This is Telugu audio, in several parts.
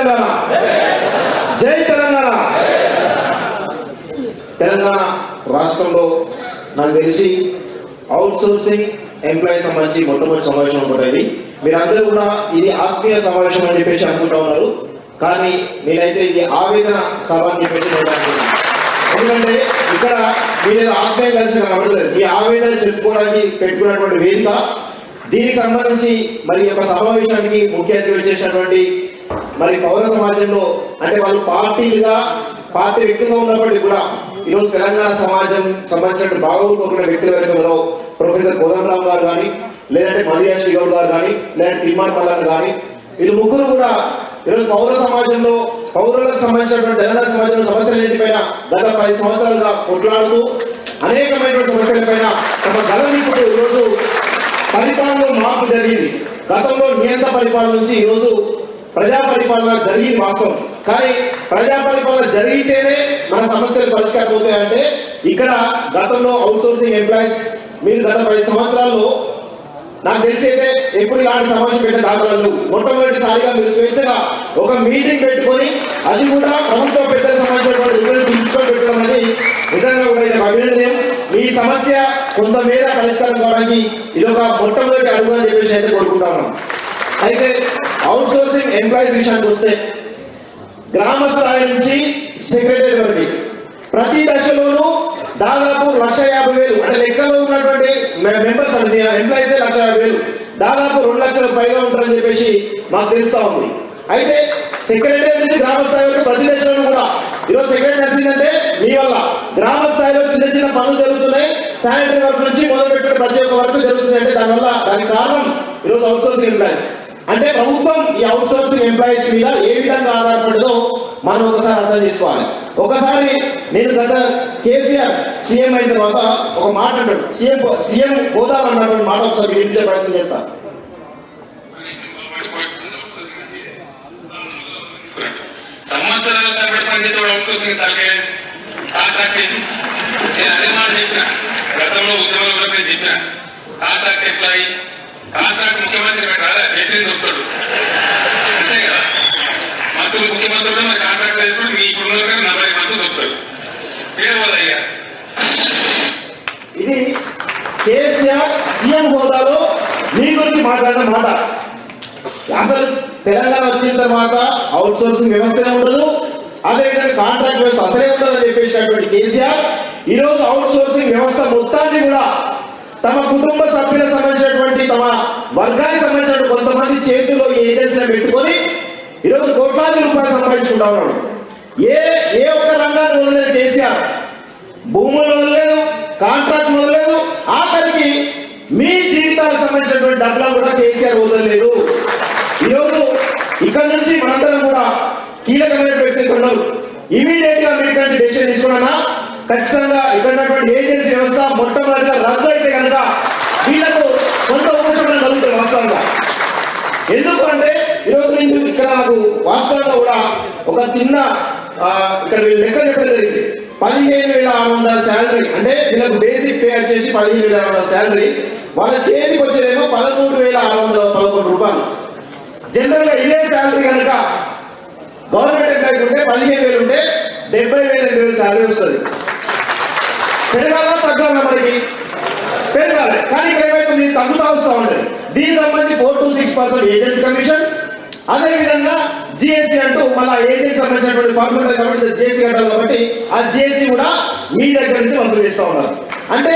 తెలంగాణ, జై తెలంగాణ. తెలంగాణ రాష్ట్రంలో నాకు తెలిసి అవుట్ సోర్సింగ్ ఎంప్లాయీ సంబంధించి మొట్టమొదటి సమావేశం ఒకటి. మీరందరూ కూడా ఇది ఆత్మీయ సమావేశం అని చెప్పేసి అనుకుంటా ఉన్నారు, కానీ నేనైతే ఇది ఆవేదన సభ అని చెప్పేసి నేను అనుకుంటున్నాను. ఎందుకంటే ఇక్కడ మీరు ఆత్మీయ కలిసి కనబడలేదు, మీ ఆవేదన చెప్పుకోవడానికి పెట్టుకున్నటువంటి వేదిక. దీనికి సంబంధించి మరి ఒక సమావేశానికి ముఖ్య అతిథి వచ్చేసినటువంటి మరి పౌర సమాజంలో అంటే వాళ్ళు పార్టీ వ్యక్తులుగా ఉన్నప్పటికీ కూడా ఈరోజు తెలంగాణ సమాజం సంబంధించిన బాగోగులు వ్యక్తుల వెనుకలో ప్రొఫెసర్ కోదండరామ్ గారు కానీ, లేదంటే మధుయాశ్రీ గౌడ్ గారు కానీ, లేదంటే తిమ్మార్ మల్లన్న కానీ, వీళ్ళు ముగ్గురు కూడా ఈరోజు పౌరులకు సంబంధించినటువంటి తెలంగాణ సమాజంలో సమస్యలన్నింటిపైన గత 10 సంవత్సరాలుగా కొట్లాడుతూ అనేకమైనటువంటి సమస్యలపైన తమ గలవింపుతూ ఈరోజు పరిపాలనలో మార్పు జరిగింది. గతంలో నియంత్రణ పరిపాలన నుంచి ఈరోజు ప్రజా పరిపాలన జరిగింది వాస్తవం, కానీ ప్రజా పరిపాలన జరిగితేనే మన సమస్యలు పరిష్కారం అవుతాయంటే ఇక్కడ గతంలో అవుట్ సోర్సింగ్ ఎంప్లాయీస్ మీరు గత 10 సంవత్సరాల్లో నాకు తెలిసి అయితే ఎప్పుడు ఇలాంటి సమావేశం పెట్టే దాఖలాలు మొట్టమొదటిసారిగా మీరు స్వేచ్ఛగా ఒక మీటింగ్ పెట్టుకొని అది కూడా ప్రభుత్వ పెద్దల సంబంధించినటువంటి పెట్టడం అనేది నిజంగా కూడా ఇది అభినందనీయం. మీ సమస్య కొంతమేర పరిష్కారం కావడానికి ఇది ఒక మొట్టమొదటి అడుగు అని చెప్పేసి అయితే కోరుకుంటాను. అయితే అవుట్ సోర్సింగ్ ఎంప్లాయీస్ విషయానికి వస్తే గ్రామ స్థాయి నుంచి సెక్రటరీ వరకు ప్రతి దశలోనూ దాదాపు 1,50,000 అంటే లెక్కలో ఉన్నటువంటి మెంబర్స్ ఎంప్లాయీస్ 1,50,000, దాదాపు 2 లక్షల పైగా ఉంటారని చెప్పేసి మాకు తెలుస్తా ఉంది. అయితే సెక్రటరీ నుంచి గ్రామ స్థాయి వరకు ప్రతి దశలోనూ కూడా ఈరోజు సెక్రటరీ నడిచిందంటే మీ వల్ల గ్రామ స్థాయిలో చిన్న చిన్న పనులు జరుగుతున్నాయి. శానిటరీ వర్క్ నుంచి మొదలు పెట్టిన ప్రతి ఒక్క వర్క్ జరుగుతుంది అంటే దానికి కారణం ఈరోజు అవుట్ సోర్సింగ్ ఎంప్లాయీస్. అంటే ప్రభుత్వం ఈ అవుట్ సోర్సింగ్ ఎంప్లాయీస్ మీద ఏ విధంగా ఆధారపడదో మనం ఒకసారి అర్థం చేసుకోవాలి. ఒకసారి నేను గత కేసీఆర్ సీఎం అయిన తర్వాత ఒక మాట అంటాడు, సీఎం హోదా అన్నటువంటి మాట ఒకసారి వినిపించే ప్రయత్నం చేస్తాను. సంవత్సరాల తరబడి పండితుడు అవుట్ సోర్సింగ్ నేను అదే మాట చెప్పిన, గతంలో ఉద్యమాలు కూడా నేను చెప్పిన కాంట్రాక్ట్ ఎంప్లాయీ కాంట్రాక్ట్ ముఖ్యమంత్రి పెట్టాలి వ్యక్తిని దొరుకుతాడు అంతే కదా. మంత్రులు ముఖ్యమంత్రి కూడా మరి కాంట్రాక్ట్ వేసుకుంటే మీ ఇప్పుడు 40 మంత్రులు దొరుకుతాడు. పేరుదయ్యా ఇది కేసీఆర్ సీఎం హోదాలో మీ గురించి మాట్లాడిన మాట. అసలు తెలంగాణ వచ్చిన తర్వాత అవుట్ సోర్సింగ్ వ్యవస్థనే ఉండదు, అదేవిధంగా కాంట్రాక్ట్ వ్యవస్థ అసలే ఉండదని చెప్పేసినటువంటి కేసీఆర్ ఈరోజు అవుట్ సోర్సింగ్ వ్యవస్థ మొత్తాన్ని కూడా తమ కుటుంబ సభ్యులకు సంబంధించినటువంటి తమ వర్గానికి సంబంధించిన కొంతమంది చేతుల్లో ఏజెన్సీని పెట్టుకొని ఈరోజు కోట్లాది రూపాయలు సంపాదించుకుంటా ఉన్నాడు. ఏ ఒక్క రంగాన్ని వదలలేదు కేసీఆర్, భూములు వదలలేదు, కాంట్రాక్ట్ వదలలేదు, ఆఖరికి మీ జీవితాలకు సంబంధించినటువంటి డబ్బులను కూడా కేసీఆర్ వదలలేదు. ఈరోజు ఇక్కడ నుంచి మనందరం కూడా కీలకమైన వ్యక్తులు ఉన్నారు. ఇమీడియట్ గా మీరు ఇక్కడ డెసిషన్ తీసుకున్నా ఖచ్చితంగా ఇక్కడ ఉన్నటువంటి ఏజెన్సీ వ్యవస్థ మొట్టమొదటిగా రద్దు అయితే కనుక వీళ్ళకు కొంత ఉపశమనం కలుగుతుంది వాస్తవంగా. ఎందుకు అంటే ఈరోజు నేను ఇక్కడ నాకు వాస్తవంగా కూడా ఒక చిన్న ఇక్కడ వీళ్ళు లెక్క చెప్పడం జరిగింది. 15,600 శాలరీ అంటే వీళ్ళకు బేసిక్ పే వచ్చేసి 15,600 శాలరీ, వాళ్ళ చేతికి వచ్చేదేమో 13,611 రూపాయలు. జనరల్ గా ఇదే శాలరీ కనుక గవర్నమెంట్ ఎంప్లాయీ ఉంటే 15,000 ఉంటే 70,000 శాలరీ వస్తుంది. పెరగాలా తగ్గాలా? మనకి పెరగాలి, కానీ ఇక్కడ ఏమైతే మీరు తగ్గుతా వస్తూ ఉంటుంది. దీనికి సంబంధించి 4 to 6% ఏజెన్సీ కమిషన్, అదేవిధంగా జిఎస్టీ అంటూ మళ్ళీ ఏజెన్సీ సంబంధించినటువంటి ఫార్ములా కాబట్టి జిఎస్టీ కట్టాలి కాబట్టి ఆ జిఎస్టీ కూడా మీ దగ్గర నుంచి వసూలు చేస్తూ ఉన్నారు. అంటే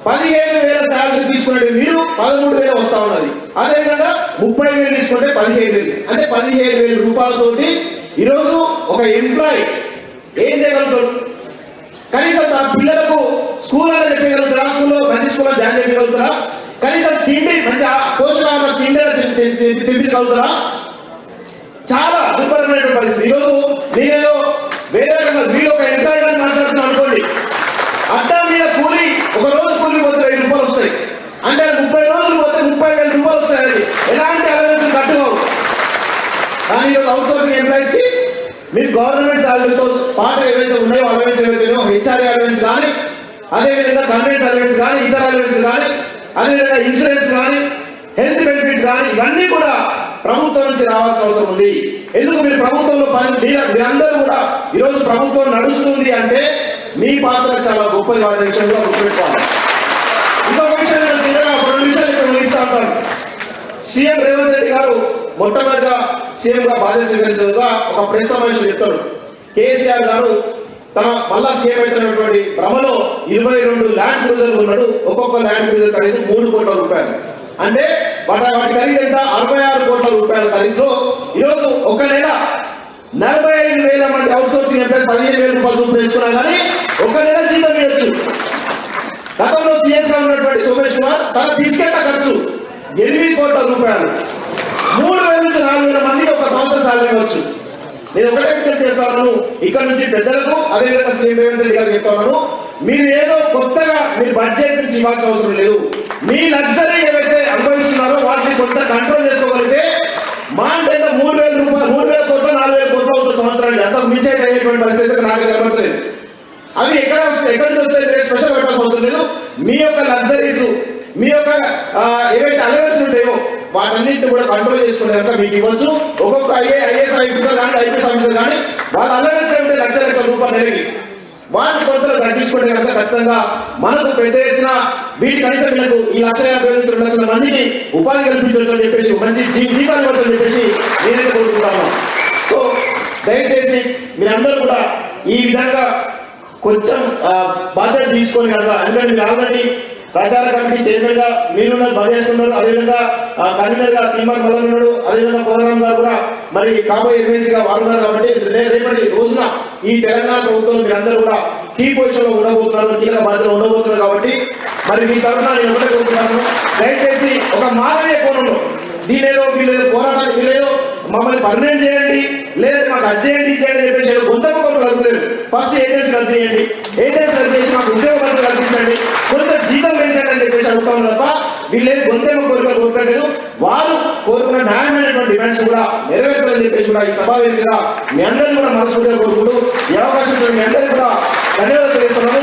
15,000 శాలరీ తీసుకున్నట్టు మీరు 13,000 వస్తా ఉన్నది. అదేవిధంగా 30,000 తీసుకుంటే 17,000, అంటే 17,000 రూపాయలతోటి ఈరోజు ఒక ఎంప్లాయీ ఏం చేయగలుగుతాడు? కనీసం తన పిల్లలకు స్కూల్ అనేది చెప్పగలుగుతారా? స్కూల్లో మంచి స్కూల్లో జాయిన్ చేయగలుగుతారా? కనీసం తిండి మంచి పోషకాహార తిండి తినిపించగలుగుతారా? చాలా దుర్భరమైనటువంటి పరిస్థితి. ఈరోజు నేనేదో వేరే రకంగా మీరు ఒక ఎంప్లాయీ గారిని మాట్లాడుతున్నాను అనుకోండి, అడ్డా మీద కూలి ఒక రోజు కూలి పోతే 1,000 రూపాయలు వస్తాయి, అంటే 30 రోజులు పోతే 30,000 రూపాయలు వస్తాయి. అది ఎలాంటి అలవెన్స్ కట్టుకోవు. కానీ ఈరోజు అవుట్ సోర్సింగ్ ఎంప్లాయీస్ కి మీరు గవర్నమెంట్ శాలరీతో పాటు ఏవైతే ఉన్నాయో అలవెన్స్ ఏవైతే హెచ్ఆర్ఏ అలవెన్స్ కానీ, అదేవిధంగా కన్వెన్స్ అలవెన్స్ కానీ, ఇతర అలవెన్స్ కానీ, అదేవిధంగా ఇన్సూరెన్స్ కానీ, హెల్త్ బెనిఫిట్స్ కానీ ఇవన్నీ కూడా ప్రభుత్వం నుంచి రావాల్సిన అవసరం ఉంది. ఎందుకు మీరు మీరందరూ కూడా ఈరోజు ప్రభుత్వం నడుస్తుంది అంటే మీ పాత్ర చాలా గొప్పది. వారి విషయంలో గుర్తుపెట్టుకోవాలి. ఇంకొక విషయం నేను చిన్నగా 2 నిమిషాలు ఇక్కడ ముగిస్తా ఉంటాను. సీఎం రేవంత్ రెడ్డి గారు మొట్టమొదటిగా సీఎం గా బాధ్యత స్వీకరించగా ఒక ప్రెస్ సమావేశం చెప్తాడు. కేసీఆర్ గారు తన మళ్ళా సీఎం అవుతున్నటువంటి భ్రమలో 22 ల్యాండ్ క్రూజర్లు ఉన్నాడు. ఒక్కొక్క ల్యాండ్ క్రూజర్ ఖరీదు 3 కోట్ల రూపాయలు. అంటే వాటి ఖరీదు ఎంత? 66 కోట్ల రూపాయల ఖరీదులో ఈరోజు ఒక నెల 45,000 మంది అవుట్ సోర్సింగ్ ఎంప్లాయీస్ 15,000 రూపాయలు సూపర్ చేసుకున్నా కానీ ఒక నెల జీతం ఇవ్వచ్చు. గతంలో సీఎస్ గా ఉన్నటువంటి సోమేష్ కుమార్ తన తీసుకెళ్త ఖర్చు 8 కోట్ల రూపాయలు. 3,000 నుంచి 4,000 మందికి ఒక సంవత్సరం సాలరీ ఇవ్వచ్చు. నేను ఒకటే విజ్ఞప్తి చేస్తాను ఇక్కడ నుంచి పెద్దలకు, అదేవిధంగా సీఎం రేవంత్ రెడ్డి గారికి చెప్తాను, మీరు ఏదో కొత్తగా మీరు బడ్జెట్ నుంచి ఇవ్వాల్సిన అవసరం లేదు. మీ లగ్జరీ ఏవైతే అనుభవిస్తున్నారో వాటిని కొంత కంట్రోల్ చేసుకోగలిగితే మా అంటే 3,000 రూపాయలు, 3,000 కోట్లు 4,000 కోట్లు ఒక సంవత్సరానికి అంతకు మించి అయ్యేటువంటి పరిస్థితి నాకు కనబడలేదు. అవి ఎక్కడ నుంచి వస్తే స్పెషల్ పెట్టాల్సిన అవసరం లేదు. మీ యొక్క లగ్జరీస్, మీ యొక్క ఏవైతే అలవెన్స్ ఉంటాయో వాటన్నింటిని కూడా కంట్రోల్ చేసుకునే కనుక మీకు ఇవ్వచ్చు. ఒక్కొక్క ఐఏఎస్ ఆఫీసర్ కానీ ఐపీఎస్ ఆఫీసర్ కానీ వాళ్ళ అలవెన్స్ ఉంటే లక్షల రూపాయలు నెలకి వాటిని కొంత తగ్గించుకుంటే కనుక ఖచ్చితంగా మనకు పెద్ద ఎత్తున వీటి కనీసం వీళ్ళకు ఈ 1,50,000 నుంచి 2,00,000 మందికి ఉపాధి కల్పించవచ్చు అని చెప్పేసి, మంచి జీతాలు ఇవ్వచ్చు చెప్పేసి నేనైతే కోరుకుంటాను. సో దయచేసి మీరందరూ కూడా ఈ విధంగా కొంచెం బాధ్యత తీసుకొని కనుక, ఎందుకంటే మీరు ఆల్రెడీ ప్రచార కమిటీ చైర్మన్ గా మీరున్నారు, బదేస్తున్నారు, అదేవిధంగా కన్వీనర్ గా తీర్మాన్ మల్లన్ ఉన్నాడు, అదేవిధంగా కోదరాం గారు కూడా మరి కాబోయే ఎమ్మెల్సీగా వారున్నారు. కాబట్టి రేపటి రోజున ఈ తెలంగాణ ప్రభుత్వం మీరందరూ కూడా కీ పొజిషన్ లో ఉండబోతున్నారు, కీలక బాధ్యతలు ఉండబోతున్నారు. కాబట్టి మరి మీ తరఫున నేను ఒకటే కోరుతున్నాను, దయచేసి ఒక మానవీయ కోణంలో దీనేదో వీళ్ళేదో పోరాటానికి వీళ్ళేదో మమ్మల్ని పర్మనెంట్ చేయండి, లేదా మాకు అది చేయండి చేయండి చెప్పేసి గుంతమ్మ కొరకు కలుగుతలేదు. ఫస్ట్ ఏజెన్సీ రద్దు చేయండి, ఏజెన్సీ రద్దు చేసి మాకు ఉద్యోగ కల్పించండి, కొంత జీతం పెంచండి అని చెప్పేసి అడుగుతాం తప్ప వీళ్ళేది గొంతెమ్మ కోరికలు కోరుకోలేదు. వారు కోరుకున్న న్యాయమైనటువంటి డిమాండ్స్ కూడా నెరవేర్చాలని చెప్పేసి కూడా ఈ సభా వేదికగా మీ అందరినీ కూడా మనస్ఫూర్తిగా కోరుకుంటూ ఈ అవకాశం మీ అందరికీ కూడా ధన్యవాదాలు తెలుస్తున్నాను.